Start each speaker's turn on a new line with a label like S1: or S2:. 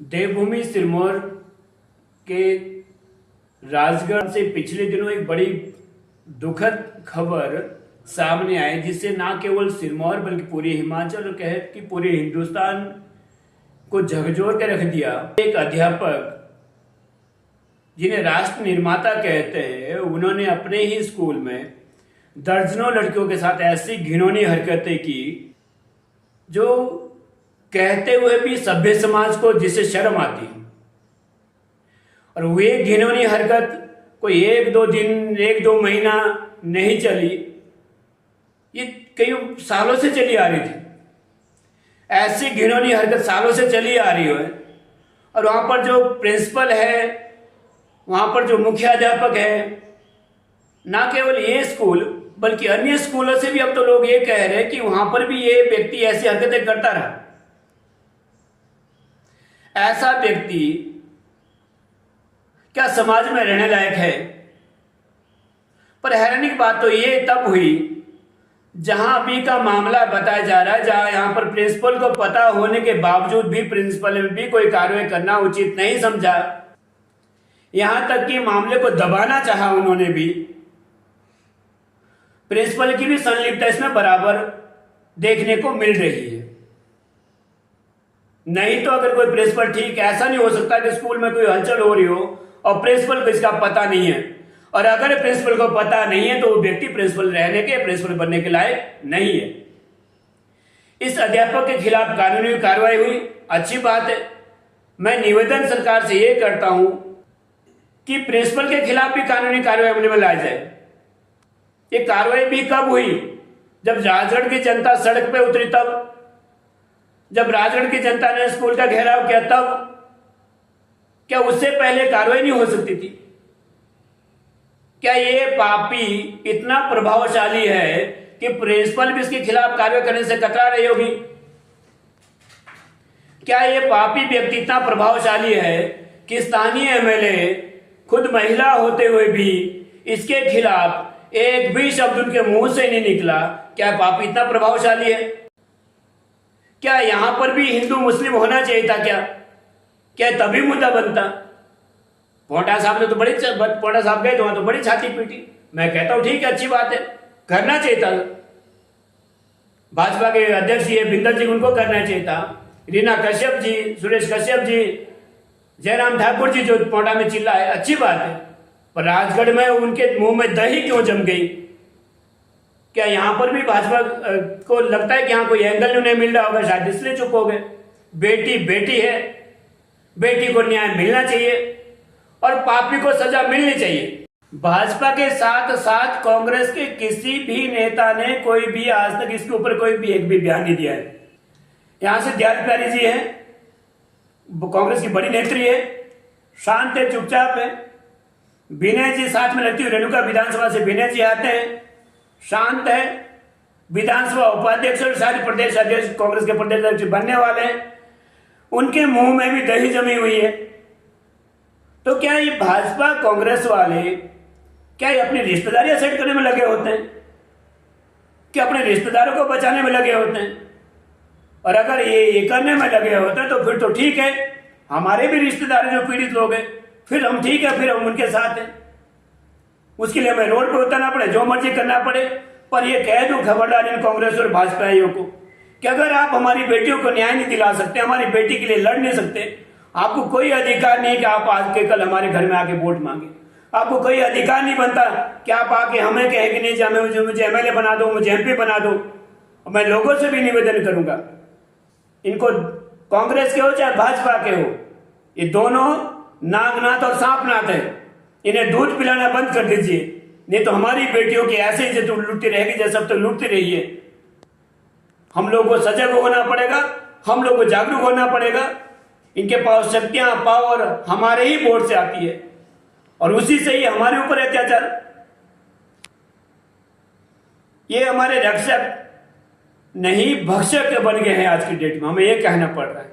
S1: देवभूमि सिरमौर के राजगढ़ से पिछले दिनों एक बड़ी दुखद खबर सामने आई, जिससे ना केवल सिरमौर बल्कि पूरे हिमाचल और कहे कि पूरे हिंदुस्तान को झकझोर के रख दिया। एक अध्यापक जिन्हें राष्ट्र निर्माता कहते हैं, उन्होंने अपने ही स्कूल में दर्जनों लड़कियों के साथ ऐसी घिनौनी हरकतें की जो कहते हुए भी सभ्य समाज को जिससे शर्म आती है। और वे घिनौनी हरकत कोई एक दो दिन, एक दो महीना नहीं चली, ये कई सालों से चली आ रही थी। ऐसी घिनौनी हरकत सालों से चली आ रही है। और वहां पर जो प्रिंसिपल है, वहां पर जो मुख्याध्यापक है, ना केवल ये स्कूल बल्कि अन्य स्कूलों से भी अब तो लोग ये कह रहे हैं कि वहां पर भी ये व्यक्ति ऐसी हरकतें करता रहा। ऐसा व्यक्ति क्या समाज में रहने लायक है? पर हैरानी की बात तो ये तब हुई जहां अभी का मामला बताया जा रहा है, जहां यहां पर प्रिंसिपल को पता होने के बावजूद भी प्रिंसिपल ने भी कोई कार्रवाई करना उचित नहीं समझा। यहां तक कि मामले को दबाना चाहा उन्होंने भी। प्रिंसिपल की भी संलिप्तता इसमें बराबर देखने को मिल रही है। नहीं तो अगर कोई प्रिंसिपल, ठीक ऐसा नहीं हो सकता कि स्कूल में कोई हलचल हो रही हो और प्रिंसिपल को इसका पता नहीं है, और अगर प्रिंसिपल को पता नहीं है तो वो व्यक्ति प्रिंसिपल रहने के, प्रिंसिपल बनने के लायक नहीं है। इस अध्यापक के खिलाफ कानूनी कार्रवाई हुई, अच्छी बात है। मैं निवेदन सरकार से यह करता हूं कि प्रिंसिपल के खिलाफ भी कानूनी कार्रवाई अमल में लाई जाए। ये कार्रवाई भी कब हुई? जब राजगढ़ की जनता सड़क पे उतरी तब, जब राजगढ़ की जनता ने स्कूल का घेराव किया तब। क्या उससे पहले कार्रवाई नहीं हो सकती थी? क्या ये पापी इतना प्रभावशाली है कि प्रिंसिपल भी इसके खिलाफ कार्रवाई करने से कतरा रही होगी? क्या ये पापी व्यक्ति इतना प्रभावशाली है कि स्थानीय एमएलए खुद महिला होते हुए भी इसके खिलाफ एक भी शब्द उनके मुंह से नहीं निकला? क्या पापी इतना प्रभावशाली है? क्या यहां पर भी हिंदू मुस्लिम होना चाहिए था? क्या तभी मुद्दा बनता? पोटा साहब ने तो पोटा साहब गए तो वहां तो बड़ी छाती पीटी। मैं कहता हूं ठीक है, अच्छी बात है, करना चाहिए था। भाजपा के अध्यक्ष जी बिंदल जी, उनको करना चाहिए था। रीना कश्यप जी, सुरेश कश्यप जी, जयराम ठाकुर जी जो पोटा में चिल्लाए, अच्छी बात है। पर राजगढ़ में उनके मुंह में दही क्यों जम गई? क्या यहां पर भी भाजपा को लगता है कि यहां कोई एंगल उन्हें मिल रहा होगा, शायद इसलिए चुप हो गए? बेटी बेटी है, बेटी को न्याय मिलना चाहिए और पापी को सजा मिलनी चाहिए। भाजपा के साथ साथ कांग्रेस के किसी भी नेता ने कोई भी आज तक इसके ऊपर कोई भी एक भी बयान नहीं दिया है। यहां से दयाल प्यारी जी है, कांग्रेस की बड़ी नेत्री है, शांत है, चुपचाप है। विनय जी साथ में लगती हुई रेणुका विधानसभा से विनय जी आते हैं, शांत है। विधानसभा उपाध्यक्ष और सारे प्रदेश अध्यक्ष कांग्रेस के प्रदेश अध्यक्ष बनने वाले हैं, उनके मुंह में भी दही जमी हुई है। तो क्या ये भाजपा कांग्रेस वाले क्या ये अपनी रिश्तेदारियां सेट करने में लगे होते हैं? क्या अपने रिश्तेदारों को बचाने में लगे होते हैं? और अगर ये करने में लगे होते हैं तो फिर तो ठीक है, हमारे भी रिश्तेदार जो पीड़ित लोग हैं, फिर हम ठीक है, फिर हम उनके साथ हैं। उसके लिए हमें रोड पर उतरना पड़े, जो मर्जी करना पड़े। पर यह कह दूं खबरदार इन कांग्रेस और भाजपाइयों को कि अगर आप हमारी बेटियों को न्याय नहीं दिला सकते, हमारी बेटी के लिए लड़ नहीं सकते, आपको कोई अधिकार नहीं कि आप आज के कल हमारे घर में आके वोट मांगे। आपको कोई अधिकार नहीं बनता कि आप आके हमें कहे कि नहीं, मुझे एमएलए बना दो, मुझे एमपी बना दो। और मैं लोगों से भी निवेदन करूंगा, इनको कांग्रेस के हो चाहे भाजपा के हो, ये दोनों नागनाथ और सांपनाथ है। इन्हें दूध पिलाना बंद कर दीजिए, नहीं तो हमारी बेटियों की ऐसे इज्जत लूटती रहेगी जैसे अब तो लूटती रही है। हम लोगों को सजग होना पड़ेगा, हम लोगों को जागरूक होना पड़ेगा। इनके पास शक्तियां, पावर हमारे ही वोट से आती है और उसी से ही हमारे ऊपर अत्याचार। ये हमारे रक्षक नहीं भक्षक बन गए हैं आज की डेट में, हमें यह कहना पड़ रहा है।